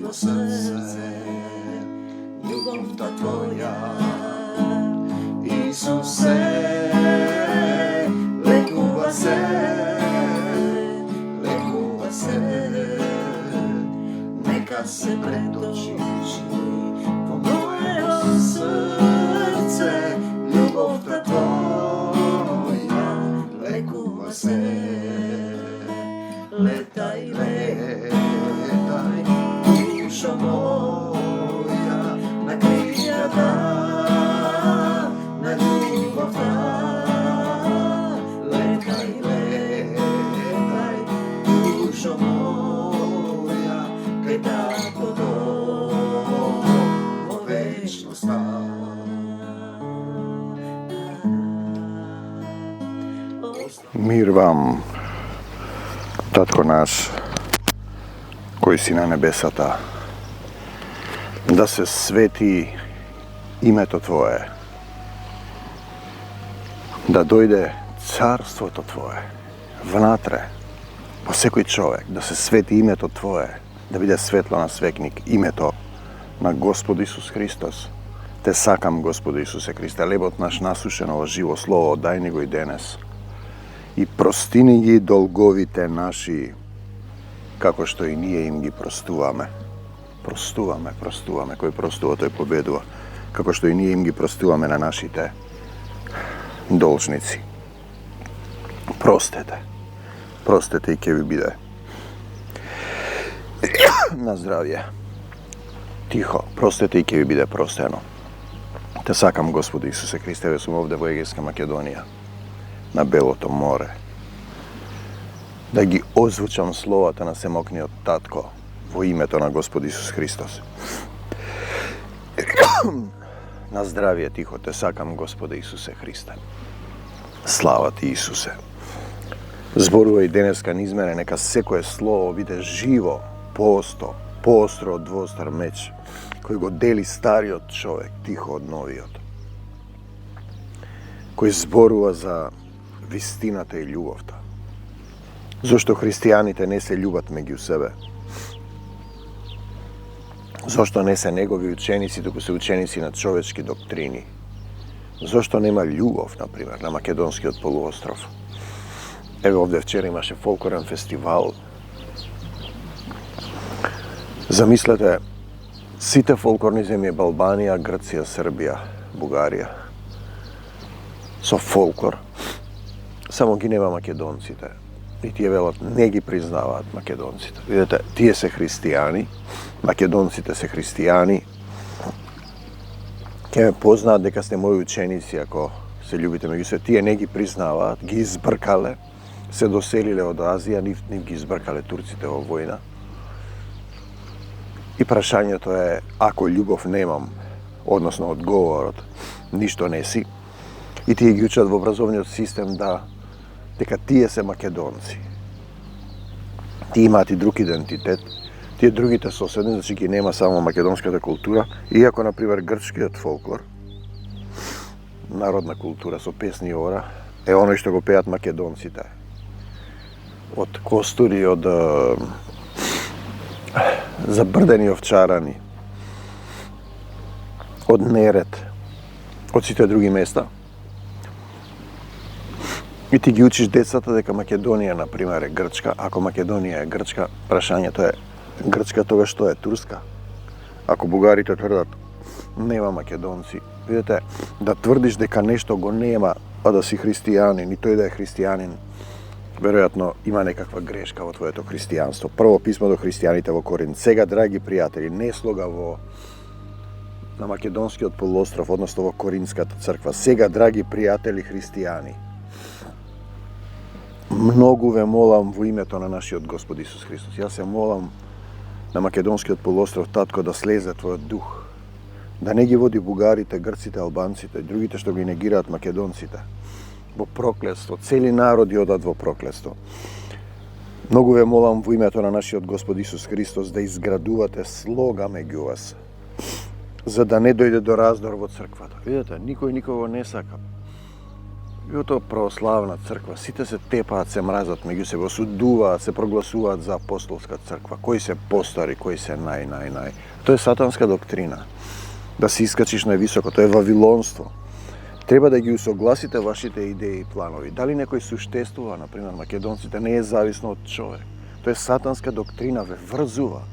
mojo srce, ljubovta tvoja. Isuse, lekuva se, neka se pretoči po moje srce, ljubovta tvoja, lekuva se. Letaj, letaj, dušo moja, na krila ta, na ljubav ta. Letaj, letaj, dušo moja, kaj tako domo večno sta. Mir vam, Tatko naš, koji si na nebesata, da se sveti imeto Tvoje, da dojde carstvo to Tvoje, внатре, по секој човек, да се свети името Твое, да биде светло на свекник, името на Господ Исус Христос. Те сакам, Господи Исусе Христе, лебот наш насушен ово живо слово, дај ни го и денес. И простини ги долговите наши, како што и ние им ги простуваме. Простуваме, кој простува, тој победува. Како што и ние им ги простуваме на нашите должници. Простете и ќе ви биде на здравје. Тихо, простете и ќе ви биде простено. Те сакам, Господи Исусе Христе, ве сум овде во Егејска Македонија, на Белото море, да ги озвучам словата на Семокниот Татко во името на Господ Исус Христос. На здравје, тихо, те сакам, Господи Исусе Христе. Слава ти, Исусе. Зборува и денеска низ мене, нека секое слово биде живо, поостро од двостар меч, кој го дели стариот човек, тихо од новиот. Кој зборува за вистината и љубовта. Зошто христијаните не се љубат меѓу себе? Зошто не се негови ученици, туку се ученици на човечки доктрини? Зошто нема љубов, например, на Македонскиот полуостров? Еве овде вчера имаше фолклорен фестивал. Замислете, сите фолклорни земји, Албанија, Грција, Србија, Бугарија, со фолклор, само ги нема македонците. И тие велат, не ги признаваат македонците. Видете, тие се христијани, македонците се христијани. Ке ме познаат дека сте мои ученици ако се љубите меѓу се. Тие не ги признаваат, ги избркале, се доселиле од Азија, нив ги избркале турците во војна. И прашањето е, ако љубов немам, односно одговорот, ништо не си, и тие ги учат во образовниот систем дека тие се македонци. Тие имаат и друг идентитет, тие другите соседни, значи ги нема само македонската култура, иако, например, грчкиот фолклор, народна култура со песни и ора, е оној што го пеат македонците. Од костури, од забрдени овчарани, од Нерет, од сите други места. И ти ги учиш децата дека Македонија, например, е грчка. Ако Македонија е грчка, прашањето е, грчка тогаш што е? Турска? Ако бугарите тврдат, нема македонци. Видите, да тврдиш дека нешто го нема, а да си христијанин, и тој да е христијанин, веројатно има некаква грешка во твоето христијанство. Прво писмо до христијаните во Коринт. Сега, драги пријатели, не слога на Македонскиот полуостров, односно во Коринската црква. Сега, драги пријатели христијани, многу ве молам во името на нашиот Господ Исус Христос. Јас се молам на Македонскиот полуостров, Татко, да слезе твојот дух, да не ги води бугарите, грците, албанците, другите што ги негираат македонците во проклетство. Цели народи одат во проклетство. Многу ве молам во името на нашиот Господ Исус Христос да изградувате слога меѓу вас, за да не дојде до раздор во црквата. Видете, никој никого не сака. Било тоа православна црква, сите се тепаат, се мразат меѓу себе, осудуваат, се прогласуваат за апостолска црква, кои се постари, кои се нај. Тоа е сатанска доктрина. Да се искачиш највисоко, тоа е вавилонство. Треба да ги усогласите вашите идеи и планови. Дали некој суштествува, например, македонците, не е зависно од човек. Тоа е сатанска доктрина, ве врзува.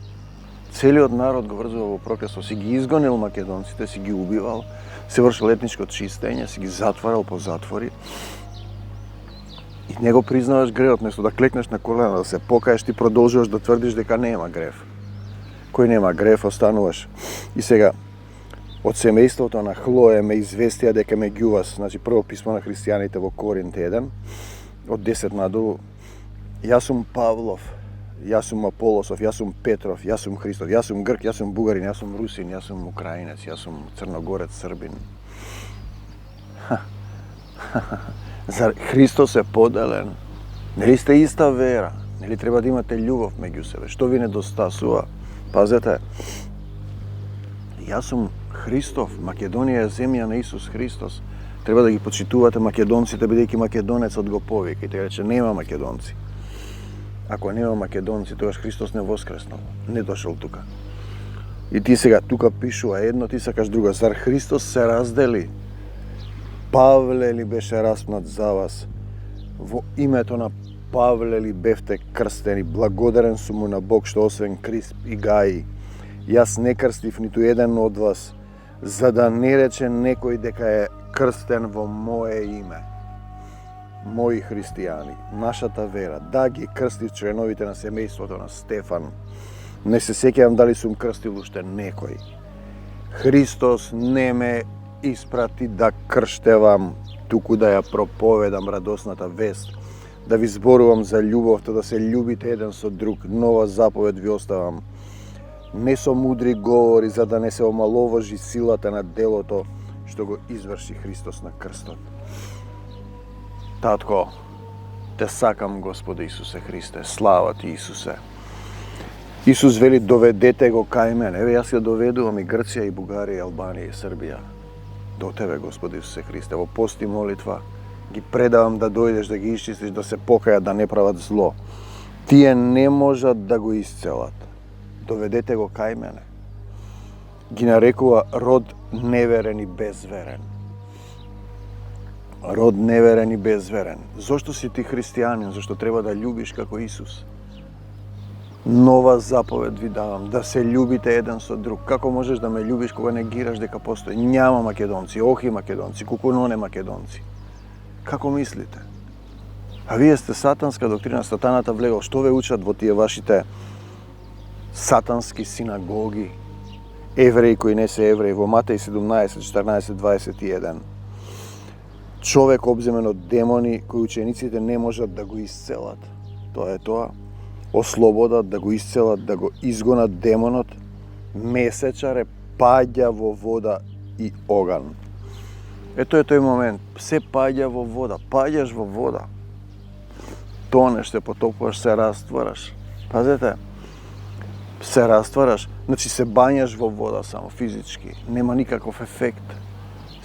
Целиот народ го врзува во проклетство. Си ги изгонил македонците, си ги убивал, се вршил етничко чистење, си ги затварал по затвори. И не го признаваш гревот, место да клекнеш на колена, да се покаеш, ти продолжуваш да тврдиш дека нема грев. Кој нема грев, остануваш. И сега, од семејството на Хлое ме известија дека меѓу вас, значи прво писмо на христијаните во Коринт 1, од 10 надолу, јас сум Павлов, јас сум Аполосов, јас сум Петров, јас сум Христов, јас сум Грк, јас сум Бугарин, јас сум Русин, јас сум Украинец, јас сум Црногорец, Србин. Зар Христос е поделен? Нели сте иста вера? Нели треба да имате љубов меѓу себе? Што ви недостасува? Пазете, јас сум Христов, Македонија е земја на Исус Христос. Треба да ги почитувате македонците, бидејќи македонецот го повика и те рече нема македонци. Ако нема македонци, тогаш Христос не воскреснал, не дошол тука. И ти сега тука пишува едно, ти сакаш друго. Зар Христос се раздели? Павле ли беше распнат за вас? Во името на Павле ли бевте крстени? Благодарен сум му на Бог што освен Крисп и Гаи, јас не крстив ниту еден од вас, за да не рече некој дека е крстен во мое име. Мои христијани, нашата вера, да ги крстив членовите на семејството на Стефан. Не се сеќавам дали сум крстил уште некој. Христос не ме испрати да крштевам, туку да ја проповедам радосната вест, да ви зборувам за љубовта, да се љубите еден со друг. Нова заповед ви оставам. Не со мудри говори, за да не се омаловажи силата на делото што го изврши Христос на крстот. Татко, те сакам, Господи Исусе Христе, слава ти, Исусе. Исус вели, доведете го кај мене. Еве, јас ја доведувам и Грција, и Бугарија, и Албанија, и Србија. До Тебе, Господи Исусе Христе, во пост и молитва ги предавам да дојдеш, да ги исчистиш, да се покајат, да не прават зло. Тие не можат да го исцелат. Доведете го кај мене. Ги нарекува род неверен и безверен. Род неверен и безверен. Зошто си ти христијанин? Зашто треба да љубиш како Исус? Нова заповед ви давам, да се љубите еден со друг. Како можеш да ме љубиш кога негираш дека постои? Няма македонци, охи македонци, кукуноне македонци. Како мислите? А вие сте сатанска доктрина, сатаната влегол. Што ве учат во тие вашите сатански синагоги? Евреи кои не се евреи, во Матеј 17, 14, 21. Човек обземен од демони, кои учениците не можат да го исцелат. Тоа е тоа. Ослободат, да го исцелат, да го изгонат демонот. Месечаре паѓа во вода и оган. Ето е тој момент. Се паѓа во вода. Паѓаш во вода. Тонеш, се потопуваш, се раствараш. Пазете. Се раствараш. Значи се бањаш во вода само, физички. Нема никаков ефект.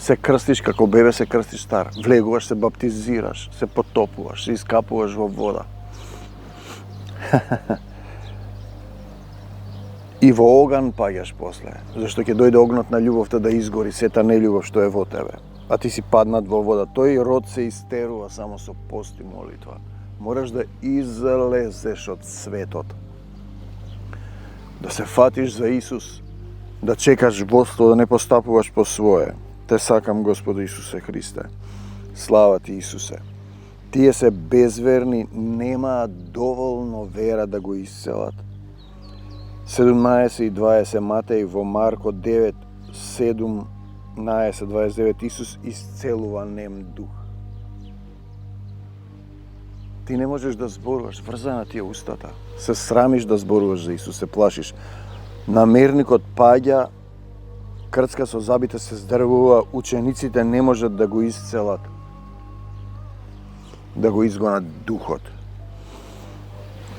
Се крстиш како бебе, се крстиш стар. Влегуваш, се баптизираш, се потопуваш, се искапуваш во вода. И во оган паѓаш после, зашто ќе дојде огнот на љубовта да изгори сета нељубов што е во тебе. А ти си паднат во вода. Тој род се истерува само со пост и молитва. Мораш да излезеш од светот. Да се фатиш за Исус, да чекаш водство, да не постапуваш по свое. Те сакам, Господи Исусе Христе. Слава ти, Исусе. Тие се безверни, немаат доволно вера да го исцелат. 17 и 20 Матеј, во Марко 9, 17, 29 Исус исцелува нем дух. Ти не можеш да зборуваш, врзана ти е устата. Се срамиш да зборуваш за Исус, се плашиш. Намерникот паѓа, крцка со забите се здрвува, учениците не можат да го исцелат, да го изгонат духот.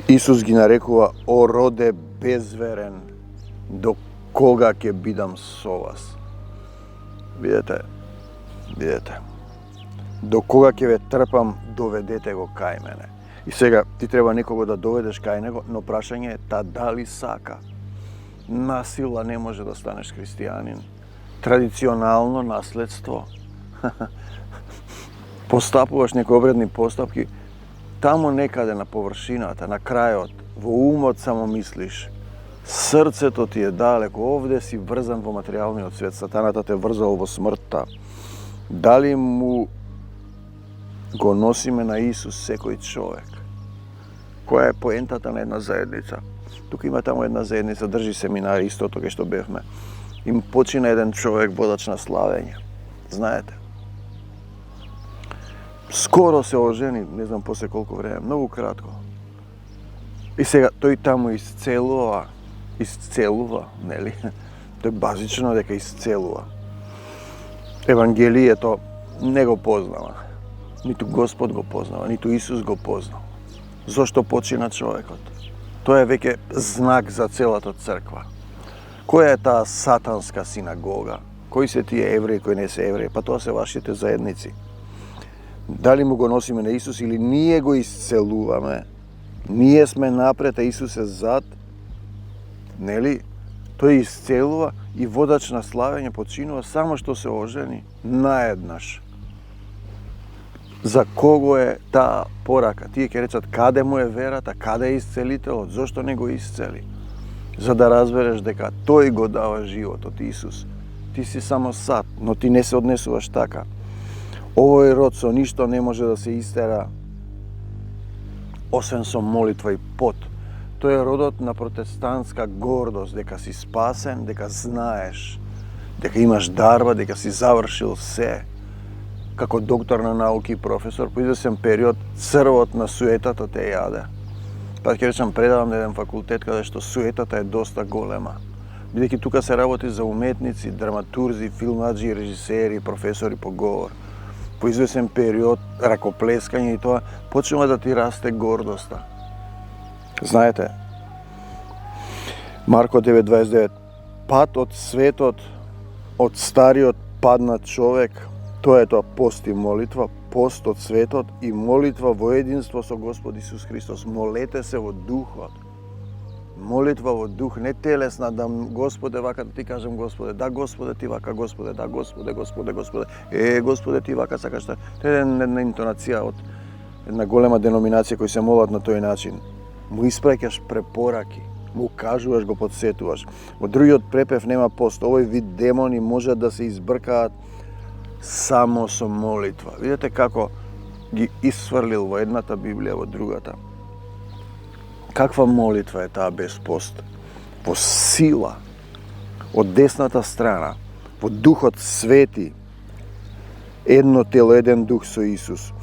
Исус ги нарекува: о роде безверен, до кога ќе бидам со вас? Видете. До кога ќе ве трпам, доведете го кај мене. И сега ти треба некого да доведеш кај него, но прашање е та дали сака. Насила не може да станеш христијанин. Традиционално наследство. Постапуваш некои обредни постапки, таму некаде на површината, на крајот, во умот само мислиш. Срцето ти е далеко, овде си врзан во материјалниот свет, сатаната те врзал во смртта. Дали му го носиме на Исус секој човек? Која е поентата на една заедница? Тука има таму една заедница, држи семинари, истото кај што бевме. Им почина еден човек водач на славење. Знаете? Скоро се ожени, не знам после колку време, многу кратко. И сега тој таму исцелува, нели? Тој базично дека исцелува. Евангелието не го познава. Ниту Господ го познава, ниту Исус го познал. Зошто почина човекот? Тоа е веќе знак за целата црква. Која е таа сатанска синагога? Кои се тие евреи, кои не се евреи? Па тоа се вашите заедници. Дали му го носиме на Исус или ние го исцелуваме? Ние сме напред, а Исус е зад. Нели? Тој исцелува и водач на славење починува само што се ожени наеднаш. За кого е таа порака? Тие ќе речат каде му е верата, каде е исцелителот, зошто не го исцели? За да разбереш дека тој го дава животот, Исус. Ти си само сад, но ти не се однесуваш така. Овој род со ништо не може да се истера, освен со молитва и пот. Тој е родот на протестантска гордост, дека си спасен, дека знаеш, дека имаш дарба, дека си завршил се. Како доктор на науки и професор, по извесен период црвот на суетата те јаде. Па ќе речам, предавам на еден факултет каде што суетата е доста голема. Бидејќи тука се работи за уметници, драматурзи, филмаджи, режисери, професори по говор. По извесен период, ракоплескање и тоа, почнува да ти расте гордоста. Знаете, Марко 9.29, пат од светот, од стариот паднат човек, тоа е тоа пост и молитва, пост од светот и молитва во единство со Господ Исус Христос. Молете се во духот. Молитва во дух, не телесна, да Господе вака да ти кажам Господе, да Господе ти вака, Господе, да Господе, Господе, Господе, Господе ти вака сакаш да. Тоа е една интонација од една голема деноминација кои се молат на тој начин. Му испраќаш препораки, му кажуваш, го подсетуваш. Во другиот препев нема пост. Овој вид демони можат да се избркаат само со молитва. Видете како ги исфрлил во едната Библија, во другата. Каква молитва е таа без пост? Во сила, од десната страна, во Духот Свети, едно тело, еден дух со Исус.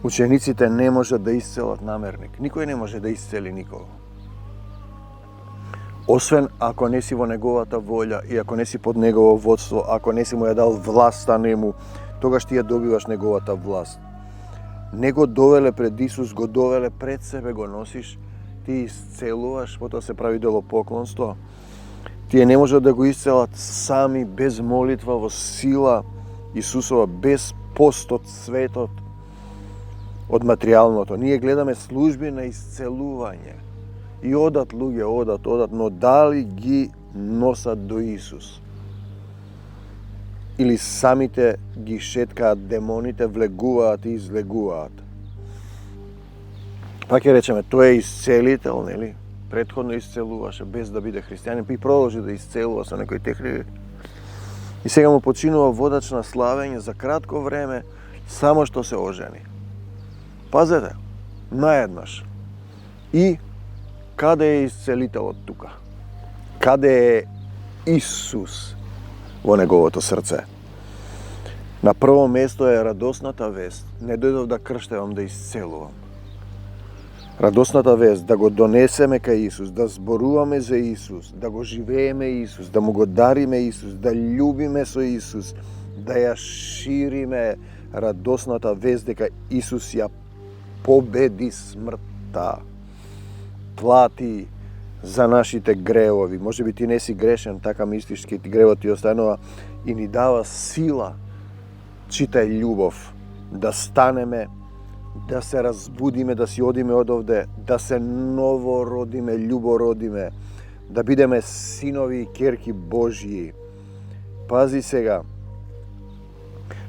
Учениците не можат да исцелат намерник. Никој не може да исцели никого. Освен ако не си во неговата волја и ако не си под негово водство, ако не си му ја дал власта нему, тогаш ти ја добиваш неговата власт. Не го довеле пред Исус, го довеле пред себе, го носиш, ти исцелуваш, потоа се прави идолопоклонство. Тие не можат да го исцелат сами, без молитва, во сила Исусова, без пост од светот, од материјалното. Ние гледаме служби на исцелување. И одат луѓе, одат, но дали ги носат до Исус? Или самите ги шеткаат демоните, влегуваат и излегуваат? Па ќе речеме, тој е исцелител, нели? Претходно исцелуваше без да биде христијанин, и продолжи да исцелува со некои техники. И сега му починува водач на славење за кратко време, само што се ожени. Пазете, наеднаш. И каде е исцелителот тука? Каде е Исус во неговото срце? На прво место е радосната вест. Не дојдов да крштевам, да исцелувам. Радосната вест, да го донесеме кај Исус, да зборуваме за Исус, да го живееме Исус, да му го дариме Исус, да љубиме со Исус, да ја шириме радосната вест дека Исус ја победи смртта, плати за нашите гревови. Може би ти не си грешен, така мислиш, ке ти гревот ти останува и ни дава сила. Читај љубов. да станеме, да се разбудиме, да си одиме од овде, да се новородиме, љубородиме, да бидеме синови и керки Божји. Пази сега,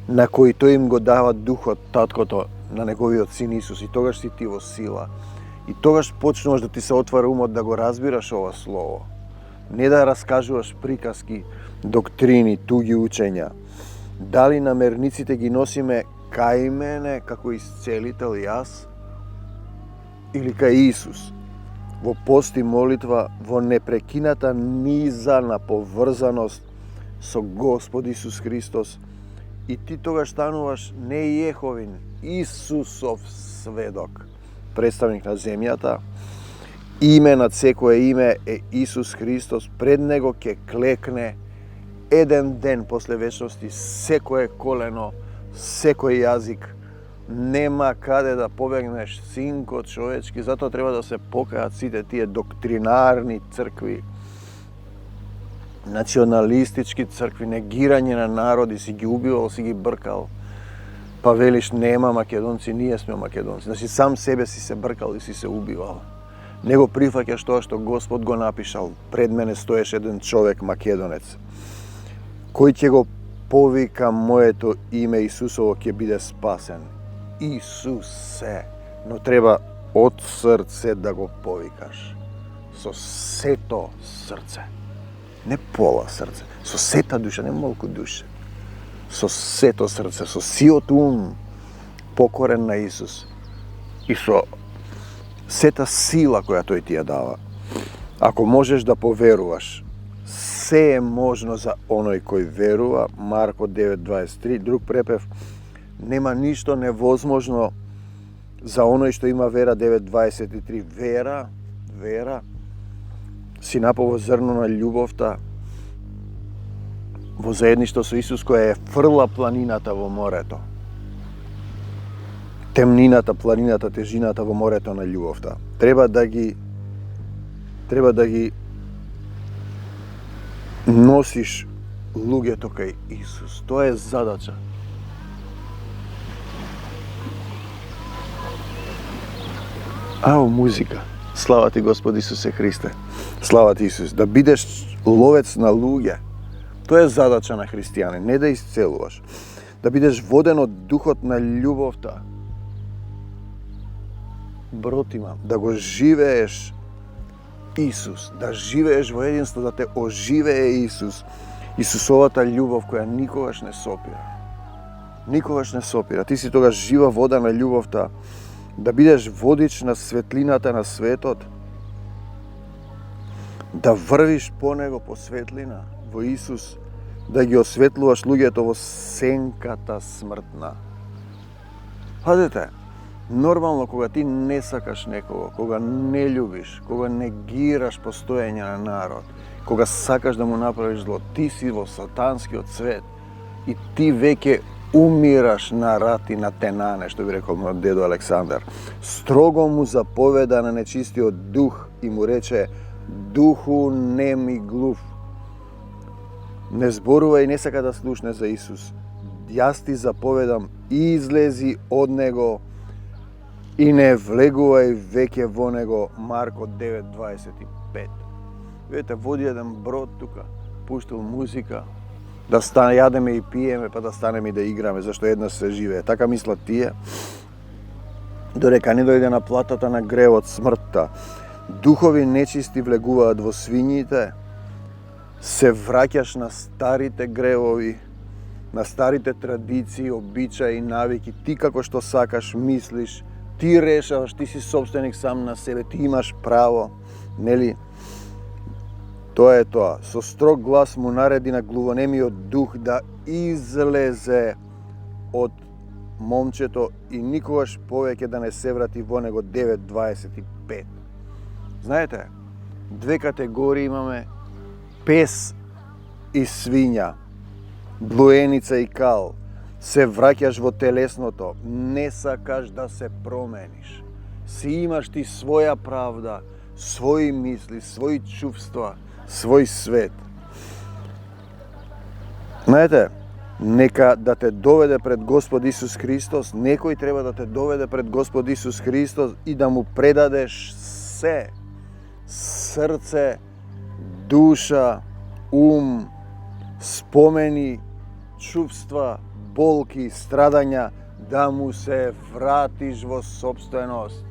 на кои тој им го дава духот, таткото, на неговиот син Исус, и тогаш си ти во сила. И тогаш почнуваш да ти се отвара умот да го разбираш ова слово. Не да раскажуваш приказки, доктрини, туги учења. Дали намерниците ги носиме кај мене како исцелител јас или кај Исус? Во пост и молитва, во непрекината низа на поврзаност со Господ Исус Христос, и ти тогаш стануваш не Јеховин, Исусов сведок, представник на земјата. Име над секое име е Исус Христос, пред него ќе клекне еден ден после вечности секое колено, секој јазик. Нема каде да побегнеш, синко човечки, затоа треба да се покајат сите тие доктринарни цркви, националистички цркви, негирање на народи, си ги убивал, си ги бркал, па велиш нема македонци, ние сме македонци. Значи сам себе си се бркал и си се убивал. Не го прифаќаш тоа што Господ го напишал. Пред мене стоеше еден човек македонец, кој ќе го повика моето име Исусово, ќе биде спасен. Исусе, но треба од срце да го повикаш. Со сето срце. Не пола срце, со сета душа, не малку душа. Со сето срце, со сиот ум, покорен на Исус. И со сета сила која тој ти ја дава. Ако можеш да поверуваш, се е можно за оној кој верува. Марко 9:23, друг препев, нема ништо невозможно за оној што има вера. 9:23, вера, синапово зрно на љубовта во заедништво со Исус, која е фрла планината во морето. Темнината, планината, тежината во морето на љубовта. Треба да ги носиш луѓето кај Исус. Тоа е задача. Ао, музика. Слава ти, Господи Исусе Христе. Слава ти, Исус. Да бидеш ловец на луѓе. Тоа е задача на христијани. Не да исцелуваш. Да бидеш воден од духот на љубовта. Бротима, да го живееш Исус, да живееш во единство, да те оживее Исус. Исусовата љубов која никогаш не сопира. Никогаш не сопира. Ти си тогаш жива вода на љубовта. Да бидеш водич на светлината на светот. Да врвиш по него по светлина, во Исус. Да ги осветлуваш луѓето во сенката смртна. Пазете, нормално кога ти не сакаш некого, кога не љубиш, кога негираш постоење на народ, кога сакаш да му направиш зло, ти си во сатанскиот свет и ти веќе умираш на рати на тенане, што би рекол мојот дедо Александар. Строго му заповеда на нечистиот дух и му рече: духу нем и глув, не зборува и не сака да слушне за Исус. Јас ти заповедам, излези од него и не влегувај веќе во него. Марко 9:25. Видите, води еден брод тука, пуштил музика, да јадеме и пиеме, па да станеме и да играме, зашто еднаш се живее. Така мислат тие, додека не дојде на платата на гревот, смртта. Духови нечисти влегуваат во свињите, се враќаш на старите гревови, на старите традиции, обичаи, навики, ти како што сакаш, мислиш, ти решаваш, ти си собственик сам на себе, ти имаш право, нели? Тоа е тоа. Со строг глас му нареди на глувонемиот дух да излезе од момчето и никогаш повеќе да не се врати во него. 9:25. Знаете, две категории имаме: пес и свиња, блуеница и кал. Се враќаш во телесното, не сакаш да се промениш. Си имаш ти своја правда, своји мисли, своји чувства, свој свет. Знаете, Нека да те доведе пред Господ Исус Христос, некој треба да те доведе пред Господ Исус Христос и да му предадеш се, срце, душа, ум, спомени, чувства, болки, страдања, да му се вратиш во собственост.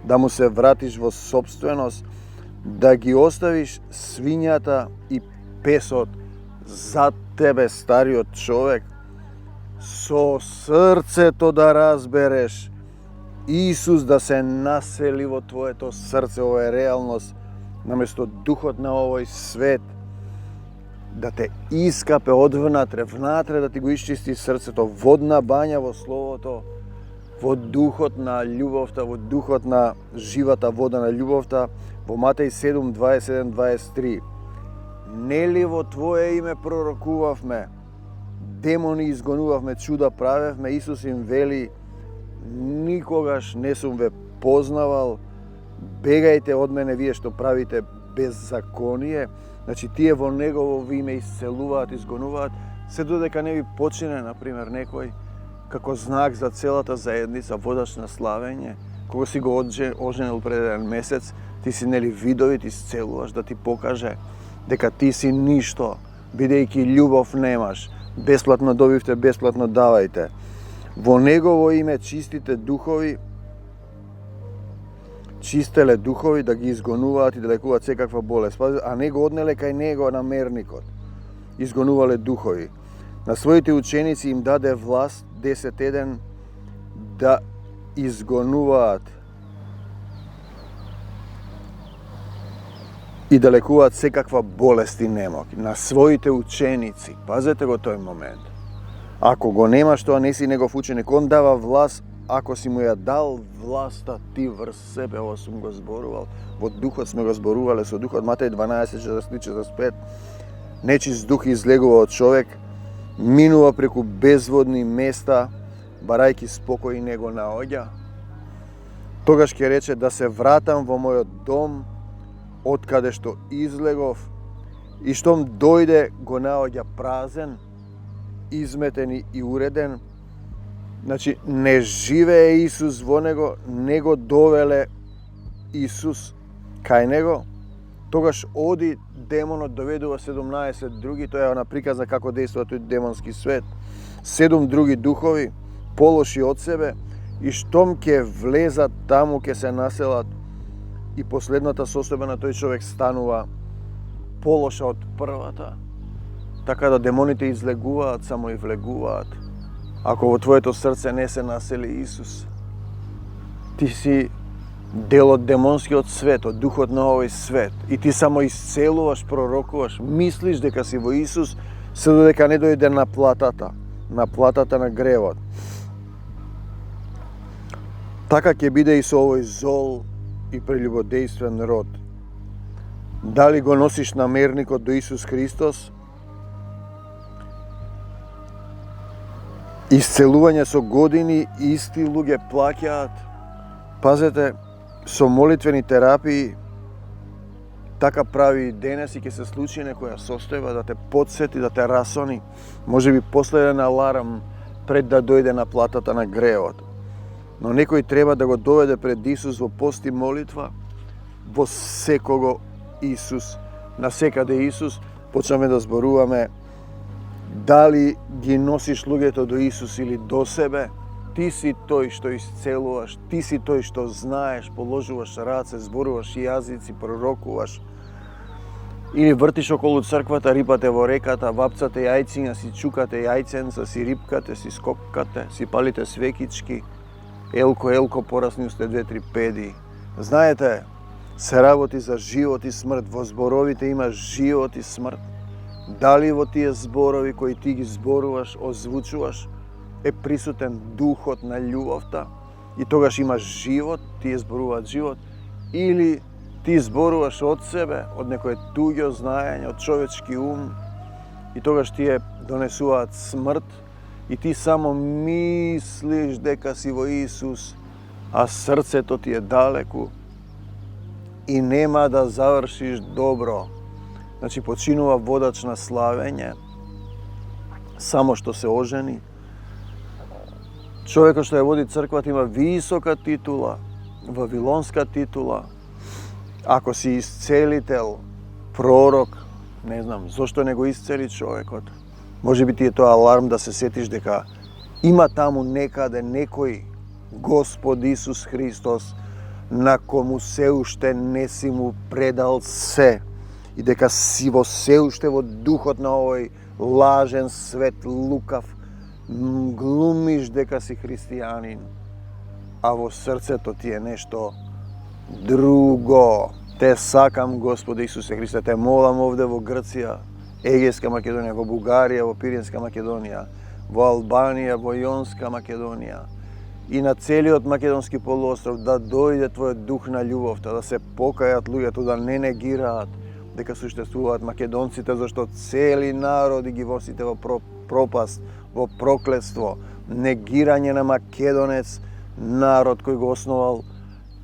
Да му се вратиш во собственост, да ги оставиш свињата и песот за тебе, стариот човек, со срцето да разбереш Исус да се насели во твоето срце, ова е реалност, наместо духот на овој свет, да те искапе од внатре да ти го исчисти срцето, водна бања во Словото, во духот на љубовта, во духот на живата вода на љубовта, во Матеј 7, 27-23. Нели во Твое име пророкувавме, демони изгонувавме, чуда правевме, Исус им вели, никогаш не сум ве познавал, бегајте од мене вие што правите беззаконие. Значи, тие во Негово име исцелуваат, изгонуваат, се додека не ви почине, например, некој, како знак за целата заедница, водач на славење, кога си го оженил пред еден месец, ти си нели видовит, исцелуваш, да ти покаже дека ти си ништо, бидејќи љубов немаш, бесплатно добивте, бесплатно давајте. Во Негово име чистите духови, чистеле духови да ги изгонуваат и да лекуваат секаква болест, а не го однеле кај него намерникот. Изгонувале духови. На своите ученици им даде власт 10:1 да изгонуваат и да лекуваат секаква болест и немок. На своите ученици. Пазете го тој момент. Ако го немаш тоа, не си негов ученик. Он дава власт. Ако си му ја дал власта ти врз себе, ова сум го зборувал, во духот сме го зборувале со духот, Матеј 12:43-45, нечист дух излегува од човек, минува преку безводни места, барајки спокој не го наоѓа. Тогаш ќе рече да се вратам во мојот дом, од каде што излегов, и штом дојде го наоѓа празен, изметен и уреден. Значи, не живее Исус во него, не го довеле Исус кај него, тогаш оди демонот доведува 17 други, тоа е на приказна како действува тој демонски свет. 7 други духови, полоши од себе, и штом ќе влезат таму, ќе се населат, и последната состојба на тој човек станува полоша од првата. Така да демоните излегуваат, само и влегуваат. Ако во твоето срце не се насели Исус, ти си дел од демонскиот свет, од духот на овој свет, и ти само исцелуваш, пророкуваш, мислиш дека си во Исус, се додека не дојде на платата на гревот. Така ќе биде и со овој зол и прелюбодејствен род. Дали го носиш намерникот до Исус Христос? Исцелување со години, исти луѓе плаќаат. Пазете, со молитвени терапии, така прави и денес и ќе се случи некоја состојба да те подсети, да те расони. Може би последен аларм пред да дојде на платата на греот. Но некој треба да го доведе пред Исус во пост и молитва, во секого Исус, на секаде Исус. Почнаме да зборуваме дали ги носиш луѓето до Исус или до себе. Ти си тој што исцелуваш, ти си тој што знаеш, положуваш раце, зборуваш јазици, пророкуваш. Или вртиш околу црквата, рипате во реката, вапцате јајциња, си чукате јајценца, си рипкате, си скоккате, си палите свекички, елко, порасни сте 2-3 педи. Знаете, се работи за живот и смрт, во зборовите има живот и смрт. Дали во тие зборови кои ти ги зборуваш, озвучуваш, е присутен духот на љубовта и тогаш имаш живот, тие зборуваат живот, или ти зборуваш од себе, од некое туѓо знаење, од човечки ум, и тогаш тие донесуваат смрт и ти само мислиш дека си во Исус, а срцето ти е далеку и нема да завршиш добро. Значи, починува водач на славење, samo što se oženi. Čovjeka što je vodi crkva ima visoka titula, vavilonska titula. Ako si iscelitelj, prorok, ne znam, zašto nego isceli čovjek. Može biti je to alarm da se sjetiš deka ima tamo nekade nekoj Gospod Isus Hristos na komu se ušte ne si mu predal se i deka si vo se ušte vo duhot na ovoj lažen svet lukav glumiš deka si hristijanin, a vo srcето ti je nešto drugo. Te sakam, Gospode Isuse Hriste, te molam ovdje vo Grcija, Egejska Makedonija, vo Bugarija, vo Pirinska Makedonija, vo Albanija, vo Jonska Makedonija i na celiот Македонски полуостров да дојде Твојот дух на љубовта, да се покајат луѓето, да не негираат дека существуваат македонците, зашто цели народи ги восите во пропаст, во проклетство, негирање на македонец, народ кој го основал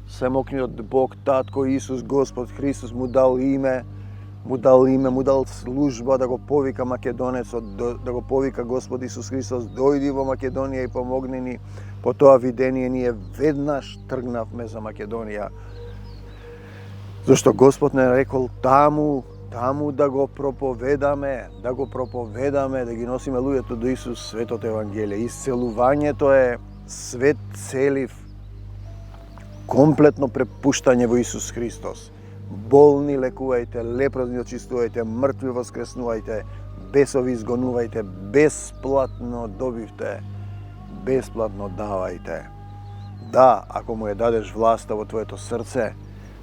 самокниот Бог, Татко Исус, Господ Христос му дал име, му дал служба да го повика македонецот, да го повика Господ Исус Христос, дојди во Македонија и помогни ни. По тоа видение ние веднаш тргнавме за Македонија. Зашто Господ не рекол таму да го проповедаме, да ги носиме луѓето до Исус светото Евангелие. Исцелувањето е свет целив, комплетно препуштање во Исус Христос. Болни лекувајте, лепрозни очистувајте, мртви воскреснувајте, бесови изгонувајте, бесплатно добивте, бесплатно давајте. Да, ако му ја дадеш власта во твоето срце,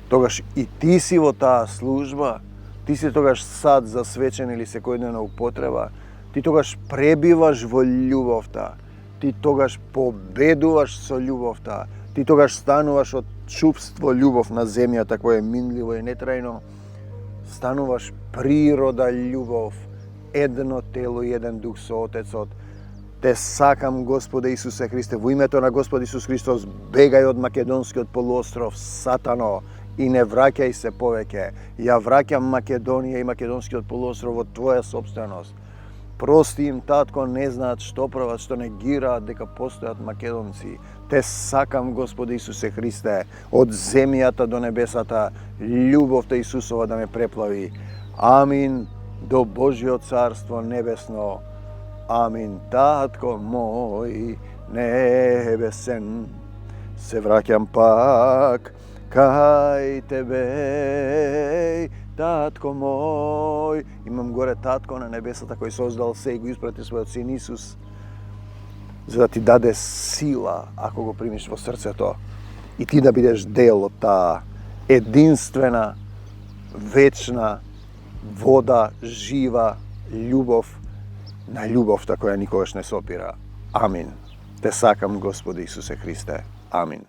тогаш и ти си во таа служба, ти си тогаш сад за свечен или секојдневна употреба, ти тогаш пребиваш во љубовта, ти тогаш победуваш со љубовта, ти тогаш стануваш од чувство љубов на земјата која е минливо и нетрајно, стануваш природа љубов, едно тело и еден дух со Отецот. Те сакам, Господе Исусе Христе, во името на Господ Исус Христос, бегај од Македонскиот полуостров, Сатано, и не враќај се повеќе. Ја враќам Македонија и Македонскиот полуостров во Твоја собственост. Прости им, Татко, не знаат што прават, што негираат дека постојат македонци. Те сакам, Господи Исусе Христе, од земјата до небесата, љубовта Исусова да ме преплави. Амин, до Божјиот царство небесно. Амин, Татко мој небесен, се враќам пак кај Тебе, Татко мој. Имам горе Татко на небесата кој создал се и го испрати својот син Исус, за да ти даде сила ако го примиш во срцето и ти да бидеш дел од таа единствена, вечна, вода, жива љубов, на љубовта која никогаш не сопира. Амин. Те сакам, Господи Исусе Христе. Амин.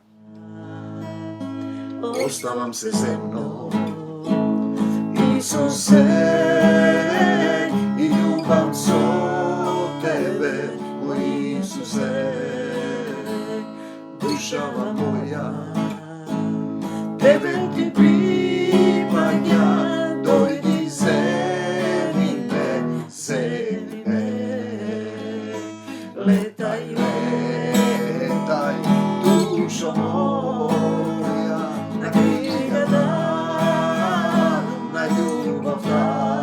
Оставам се земно, Исусе, и љубам со Тебе, мој Исусе. Душава моја, Тебе ти припаѓа, дојди земи ме, летај, летај, душо моја, на крилата на љубовта.